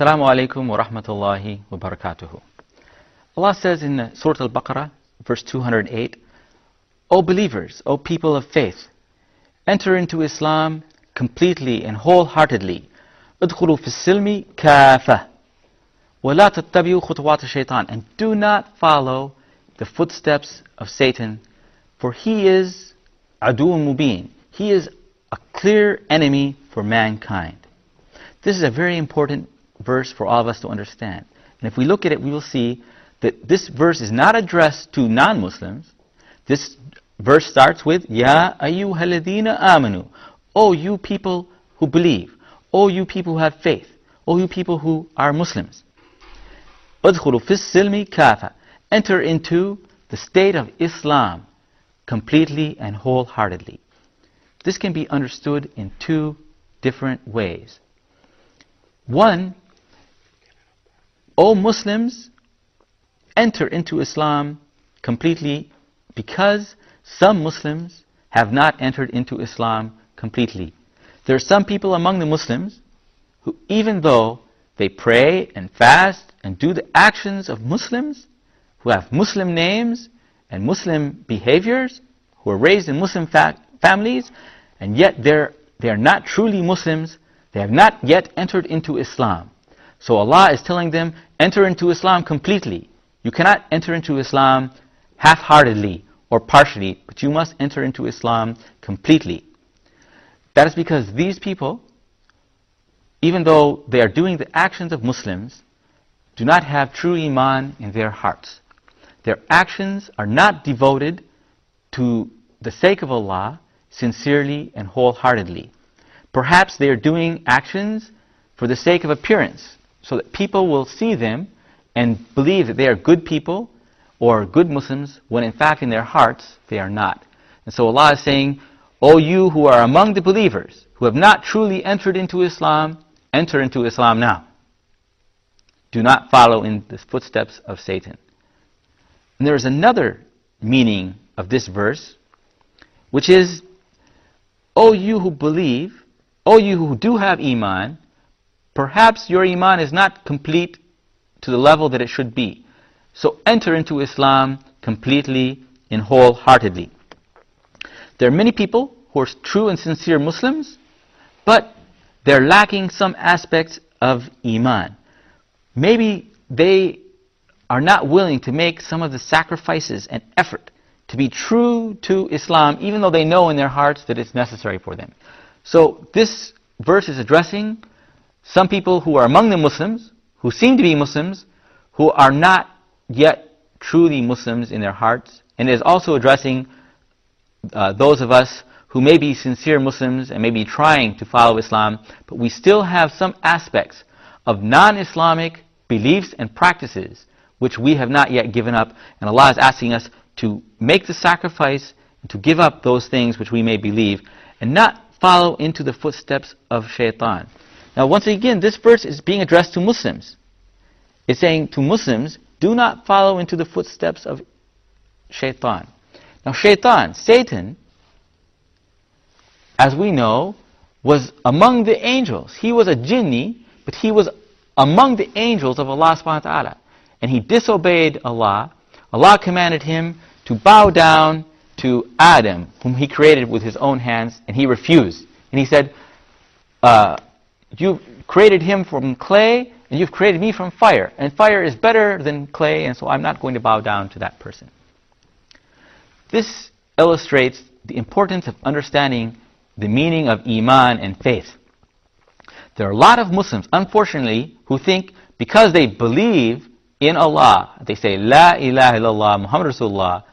Assalamu alaikum wa rahmatullahi wa barakatuhu. Allah says in Surah Al-Baqarah, verse 208, O believers, O people of faith, enter into Islam completely and wholeheartedly. ادخلوا في السلم كافة ولا تتبعوا خطوات الشيطان, and do not follow the footsteps of Satan, for he is عدو مبين. He is a clear enemy for mankind. This is a very important verse for all of us to understand. And if we look at it, we will see that this verse is not addressed to non-Muslims. This verse starts with Ya ayyuhalladhina amanu, O you people who believe, O you people who have faith, O you people who are Muslims. Udkhulu fis silmi kafa, enter into the state of Islam completely and wholeheartedly. This can be understood in two different ways. One, O Muslims, enter into Islam completely because some Muslims have not entered into Islam completely. There are some people among the Muslims who, even though they pray and fast and do the actions of Muslims, who have Muslim names and Muslim behaviors, who are raised in Muslim families, and yet they are not truly Muslims. They have not yet entered into Islam. So Allah is telling them, enter into Islam completely. You cannot enter into Islam half-heartedly or partially, but you must enter into Islam completely. That is because these people, even though they are doing the actions of Muslims, do not have true Iman in their hearts. Their actions are not devoted to the sake of Allah sincerely and wholeheartedly. Perhaps they are doing actions for the sake of appearance, so that people will see them and believe that they are good people or good Muslims, when in fact in their hearts they are not. And so Allah is saying, O you who are among the believers, who have not truly entered into Islam, enter into Islam now. Do not follow in the footsteps of Satan. And there is another meaning of this verse, which is, O you who believe, O you who do have Iman, perhaps your Iman is not complete to the level that it should be. So enter into Islam completely and wholeheartedly. There are many people who are true and sincere Muslims, but they're lacking some aspects of Iman. Maybe they are not willing to make some of the sacrifices and effort to be true to Islam, even though they know in their hearts that it's necessary for them. So this verse is addressing some people who are among the Muslims, who seem to be Muslims, who are not yet truly Muslims in their hearts, and is also addressing those of us who may be sincere Muslims and may be trying to follow Islam, but we still have some aspects of non-Islamic beliefs and practices which we have not yet given up, and Allah is asking us to make the sacrifice and to give up those things which we may believe and not follow into the footsteps of shaitan. Now once again, this verse is being addressed to Muslims. It's saying to Muslims, do not follow into the footsteps of shaitan. Now shaitan, Satan, as we know, was among the angels. He was a jinni, but he was among the angels of Allah subhanahu wa ta'ala. And he disobeyed Allah. Allah commanded him to bow down to Adam, whom he created with his own hands, and he refused. And he said, you've created him from clay, and you've created me from fire. And fire is better than clay, and so I'm not going to bow down to that person. This illustrates the importance of understanding the meaning of Iman and faith. There are a lot of Muslims, unfortunately, who think because they believe in Allah, they say, La ilaha illallah, Muhammad Rasulullah,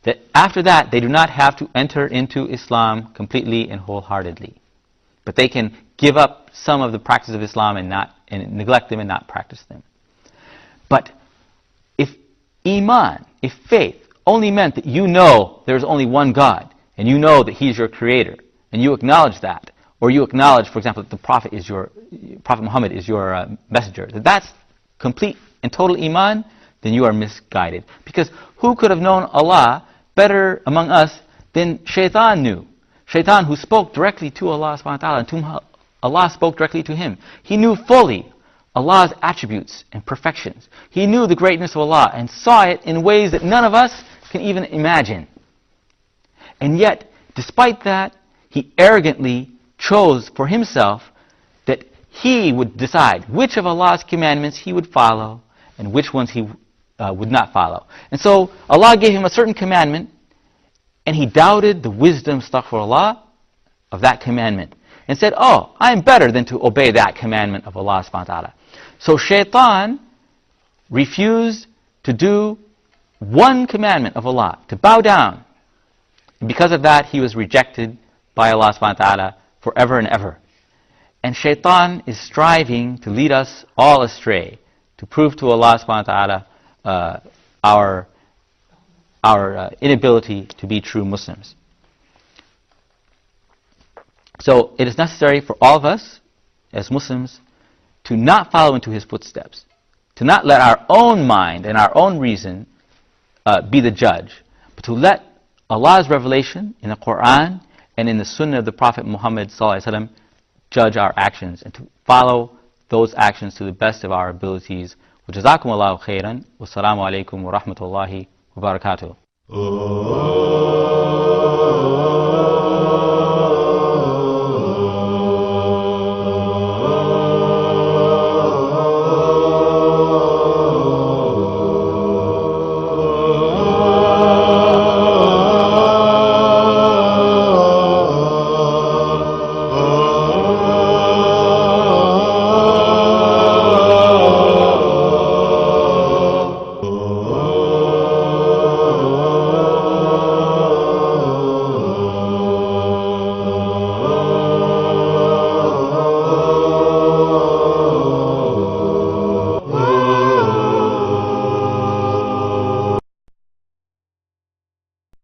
that after that they do not have to enter into Islam completely and wholeheartedly. But they can give up some of the practice of Islam and neglect them and not practice them. But if Iman, if faith, only meant that you know there's only one God, and you know that He's your creator, and you acknowledge that, or you acknowledge, for example, that the Prophet Muhammad is your messenger, that that's complete and total Iman, then you are misguided. Because who could have known Allah better among us than Shaitan knew? Shaitan, who spoke directly to Allah subhanahu wa ta'ala, and to whom Allah spoke directly to him. He knew fully Allah's attributes and perfections. He knew the greatness of Allah and saw it in ways that none of us can even imagine. And yet, despite that, he arrogantly chose for himself that he would decide which of Allah's commandments he would follow and which ones he would not follow. And so Allah gave him a certain commandment, and he doubted the wisdom, astaghfirullah, of that commandment and said, oh, I'm better than to obey that commandment of Allah subhanahu wa ta'ala. So shaitan refused to do one commandment of Allah, to bow down. And because of that, he was rejected by Allah subhanahu wa ta'ala forever and ever. And shaitan is striving to lead us all astray, to prove to Allah subhanahu wa ta'ala our inability to be true Muslims. So it is necessary for all of us as Muslims to not follow into his footsteps, to not let our own mind and our own reason be the judge, but to let Allah's revelation in the Quran and in the Sunnah of the Prophet Muhammad ﷺ judge our actions and to follow those actions to the best of our abilities. وَجَزَاكُمُ اللَّهُ خَيْرًا وَالسَّلَامُ عَلَيْكُمْ وَرَحْمَةُ اللَّهِ وَبَرَكَاتُهُ.